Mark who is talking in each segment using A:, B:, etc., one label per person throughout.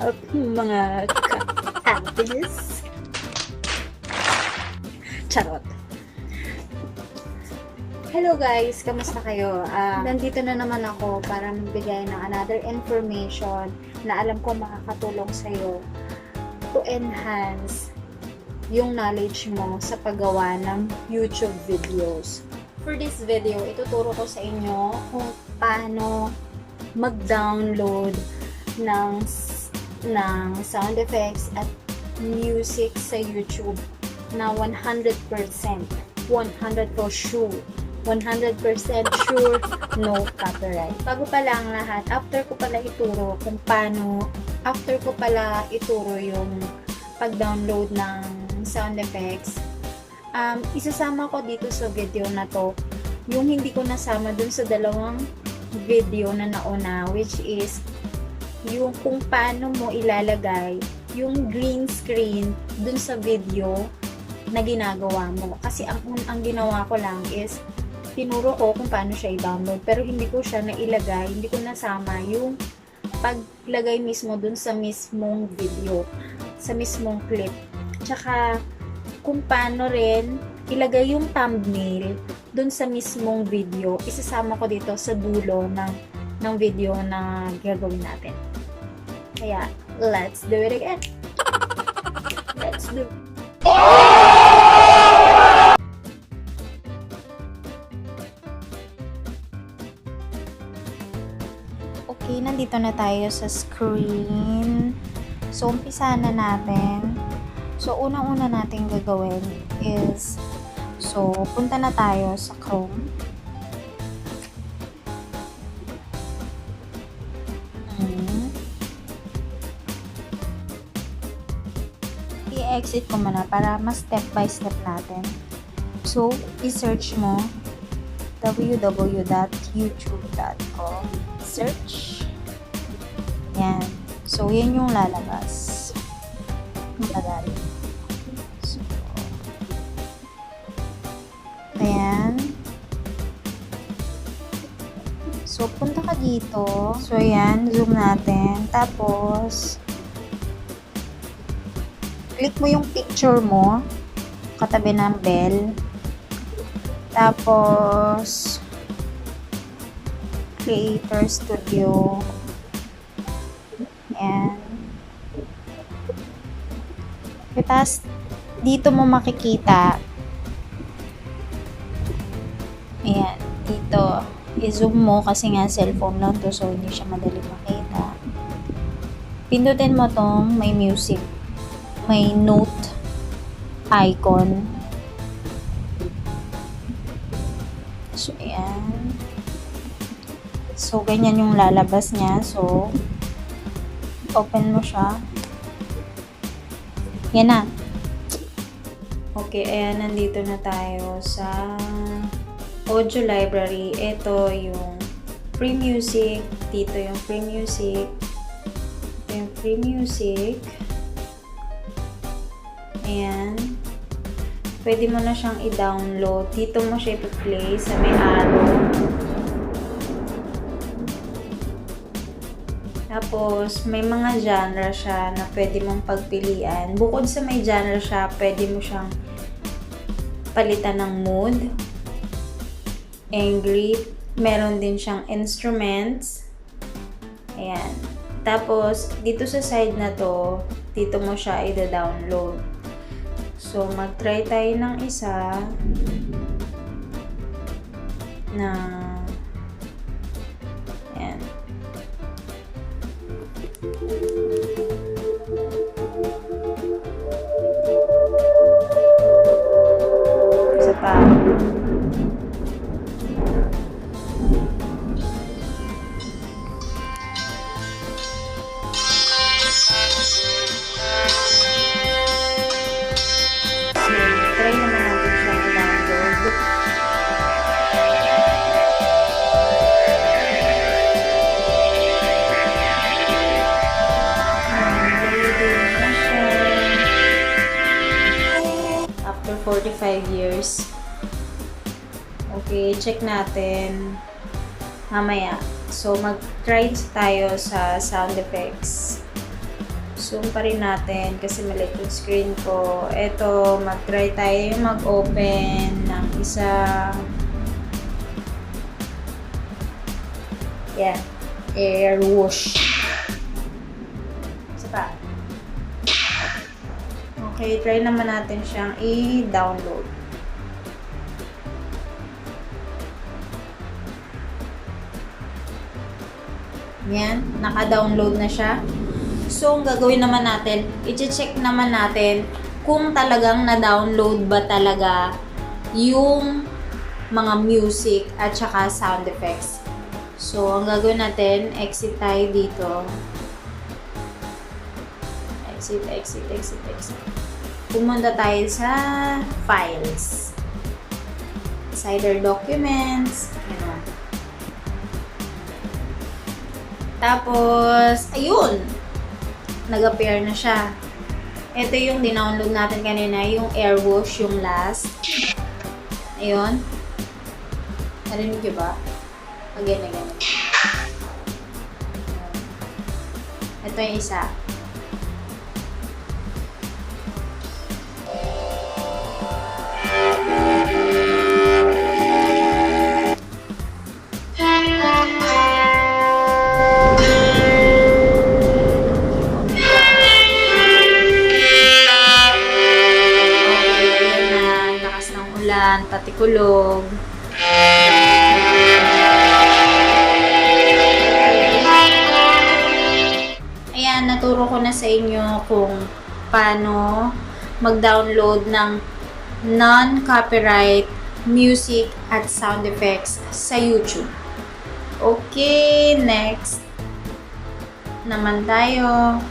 A: up, mga ka-antis? Charot. Hello guys, kamusta kayo? Nandito na naman ako para magbigay ng another information na alam ko makakatulong sa'yo to enhance yung knowledge mo sa paggawa ng YouTube videos. For this video, ituturo ko sa inyo kung paano mag-download ng sound effects at music sa YouTube na 100% for sure. 100% sure, no copyright. Bago pa lang lahat, after ko pala ituro yung pag-download ng sound effects, isasama ko dito sa video na to yung hindi ko nasama dun sa dalawang video na nauna, which is yung kung paano mo ilalagay yung green screen dun sa video na ginagawa mo. Kasi ang ginawa ko lang is tinuro ko kung paano siya i-download, pero hindi ko siya nailagay, hindi ko nasama yung paglagay mismo dun sa mismong video, sa mismong clip. Tsaka kung paano rin ilagay yung thumbnail dun sa mismong video, isasama ko dito sa dulo ng video na gagawin natin. Kaya, let's do it again. Let's do it. Okay, nandito na tayo sa screen. So, umpisa na natin. So, unang-una natin gagawin is, so, punta na tayo sa Chrome. I-exit ko muna para mas step by step natin. So, i-search mo www.youtube.com. Search. Yan. So, yan yung lalabas. Madali. So, ayan. So, punta ka dito. So, ayan. Zoom natin. Tapos, click mo yung picture mo. Katabi ng bell. Tapos, Creator Studio. Ayan. Tapos, dito mo makikita. Ayan. Dito. I-zoom mo kasi nga cellphone lang to, so hindi siya madali makita. Pindutin mo tong may music. May note icon. So, ayan. So, ganyan yung lalabas niya. So, open mo siya. Yan na. Okay, ayan. Nandito na tayo sa audio library. Ito yung free music. Dito yung free music. Ito yung free music. Ayan. Pwede mo na siyang i-download. Dito mo siya i-play sa may arrow. Tapos, may mga genre siya na pwede mong pagpilian. Bukod sa may genre siya, pwede mo siyang palitan ng mood. Angry. Meron din siyang instruments. Ayan. Tapos, dito sa side na to, dito mo siya i-download. So, mag-try tayo ng isa na ayan. Isa pa. Try naman natin siya i-download. After 45 years. Okay, check natin mamaya. So, mag-try tayo sa sound effects. Zoom pa rin natin kasi maliit yung screen ko. Ito, mag-try tayo mag-open ng isang air wash. Isa pa. Okay, try naman natin siyang i-download. Yan, naka-download na siya. So, ang gagawin naman natin, i-check naman natin kung talagang na-download ba talaga yung mga music at saka sound effects. So, ang gagawin natin, exit tayo dito. Exit. Pumunta tayo sa files. It's either documents, ano. Tapos, ayun! Nag-appear na siya. Ito yung dinownload natin kanina, yung airwash, yung last. Ayun. Narinig nyo ba? Again. Ito yung isa. Patikulog. Ayan, naturo ko na sa inyo kung paano mag-download ng non-copyright music at sound effects sa YouTube. Okay, next naman tayo.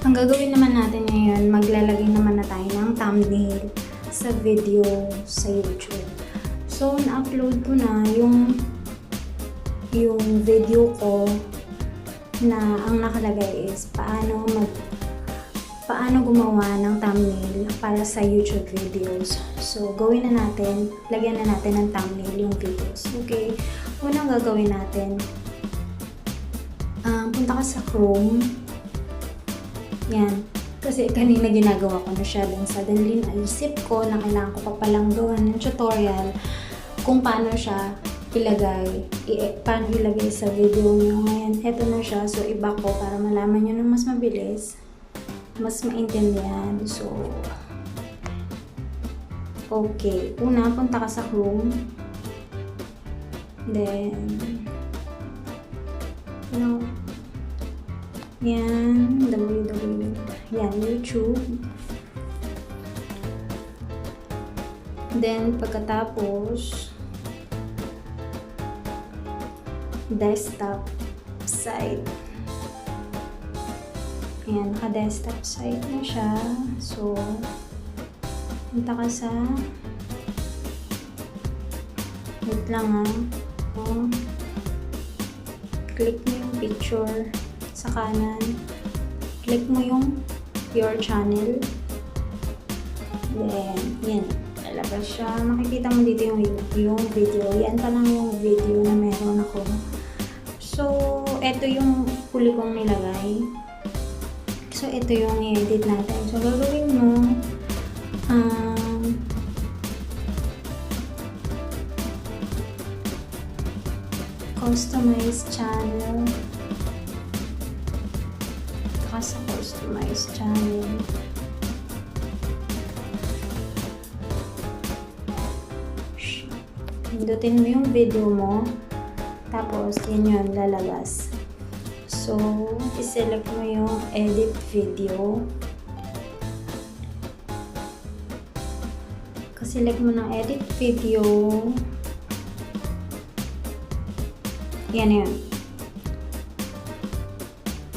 A: Ang gagawin naman natin ngayon, maglalagay naman na tayo ng thumbnail sa video sa YouTube. So, na-upload ko na yung video ko na ang nakalagay is paano gumawa ng thumbnail para sa YouTube videos. So, gawin na natin, lagyan na natin ng thumbnail yung videos. Okay, unang gagawin natin, punta ka sa Chrome. Yan. Kasi kanina ginagawa ko na siya. Then suddenly naisip ko na kailangan ko pa palang gawan ng tutorial kung paano siya paano ilagay sa video nyo. Ngayon, eto na siya. So, iba ko para malaman nyo na mas mabilis. Mas maintindihan. So, okay. Una, punta ka sa Chrome. Then, yan, yan, YouTube. Then, pagkatapos, desktop site. Ayan, naka-desktop site na siya. So, punta ka sa wait lang click mo yung picture sa kanan. Click mo yung your channel. Then, yan. Lalabas siya. Makikita mo dito yung video. Yan pa lang yung video na meron ako. So, ito yung huli kong nilagay. So, ito yung i-edit natin. So, gagawin mo, customize channel. Sa customize channel. Pindutin mo yung video mo. Tapos, yun yun, lalabas. So, iselect mo yung edit video. Select mo ng edit video. Yan yun.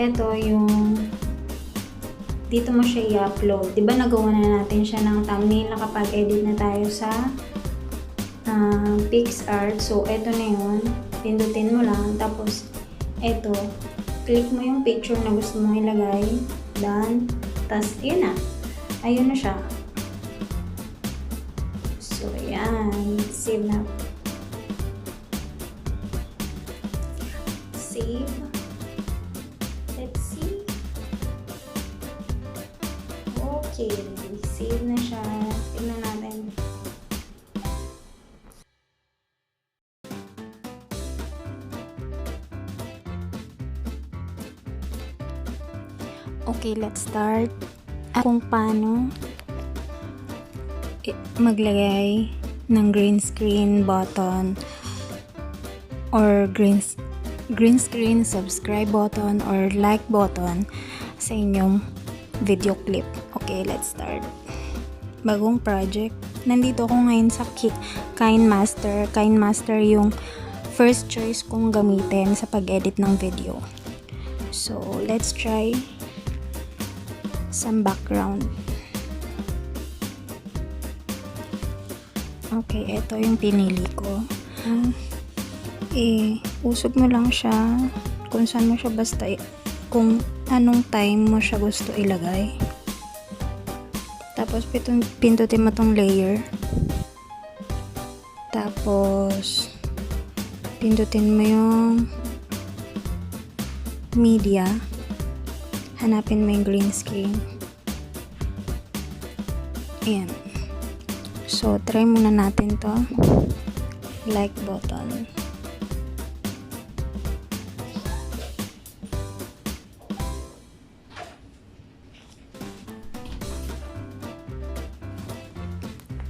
A: Ito yung dito mo siya i-upload. Diba nagawa na natin siya ng thumbnail kapag edit na tayo sa PixArt. So, ito na yun. Pindutin mo lang. Tapos, ito. Click mo yung picture na gusto mong ilagay. Done. Tapos, yun na. Ayun na siya. So, ayan. Save na. Save. Let's see. Okay. Save na siya. Tignan natin. Okay, let's start. Kung paano maglagay ng green screen button or green screen subscribe button or like button sa inyong video clip. Okay, let's start. Bagong project. Nandito ako ngayon sa KineMaster. KineMaster yung first choice kong gamitin sa pag-edit ng video. So, let's try some background. Okay, ito yung pinili ko. Usog mo lang siya kung saan mo siya basta kung anong time mo siya gusto ilagay. Tapos pindutin mo tong layer. Tapos pindutin mo yung media. Hanapin mo yung green screen. Ayan. So, try muna natin to. Like button.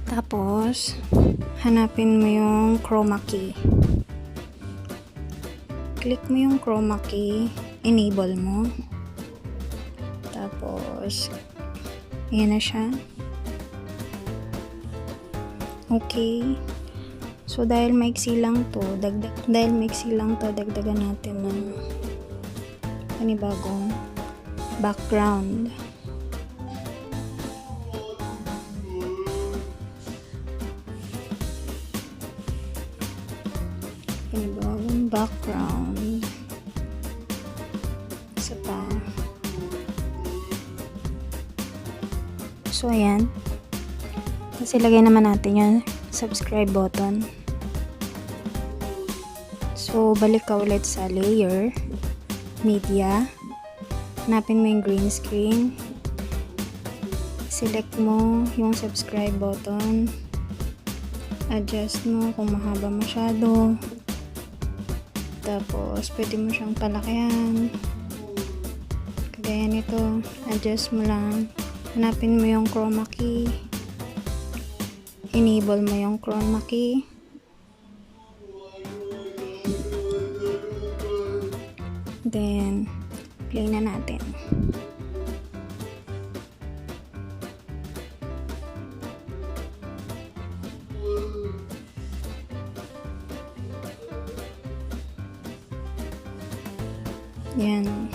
A: Tapos, hanapin mo yung chroma key. Click mo yung chroma key. Enable mo. Tapos, ayan na siya. Okay. So, dahil maiksi lang to, dagdagan natin ng panibagong background. Panibagong background. Isa pa. So, ayan. Tapos ilagay naman natin yung subscribe button. So, balik ka ulit sa layer, media. Hanapin mo yung green screen. Select mo yung subscribe button. Adjust mo kung mahaba masyado. Tapos, pwede mo siyang palakihan. Kagaya nito, adjust mo lang. Hanapin mo yung chroma key. Enable mo yung chroma key. Then, play na natin. Yan.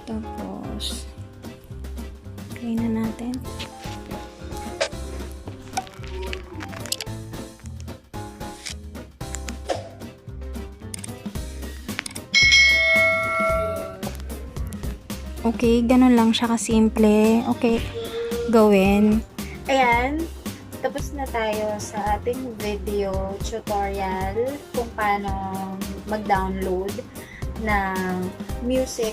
A: Tapos, play na natin. Okay, ganun lang siya kasimple. Okay, gawin. Ayan, tapos na tayo sa ating video tutorial kung paano mag-download ng music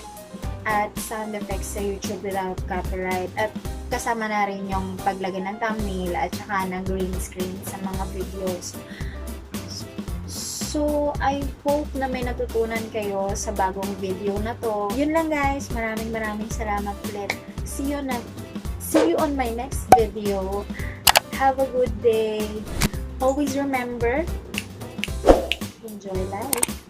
A: at sound effects sa YouTube without copyright. At kasama na rin yung paglagay ng thumbnail at saka ng green screen sa mga videos. So, I hope na may natutunan kayo sa bagong video na to. Yun lang guys. Maraming salamat ulit. See you on my next video. Have a good day. Always remember, enjoy life.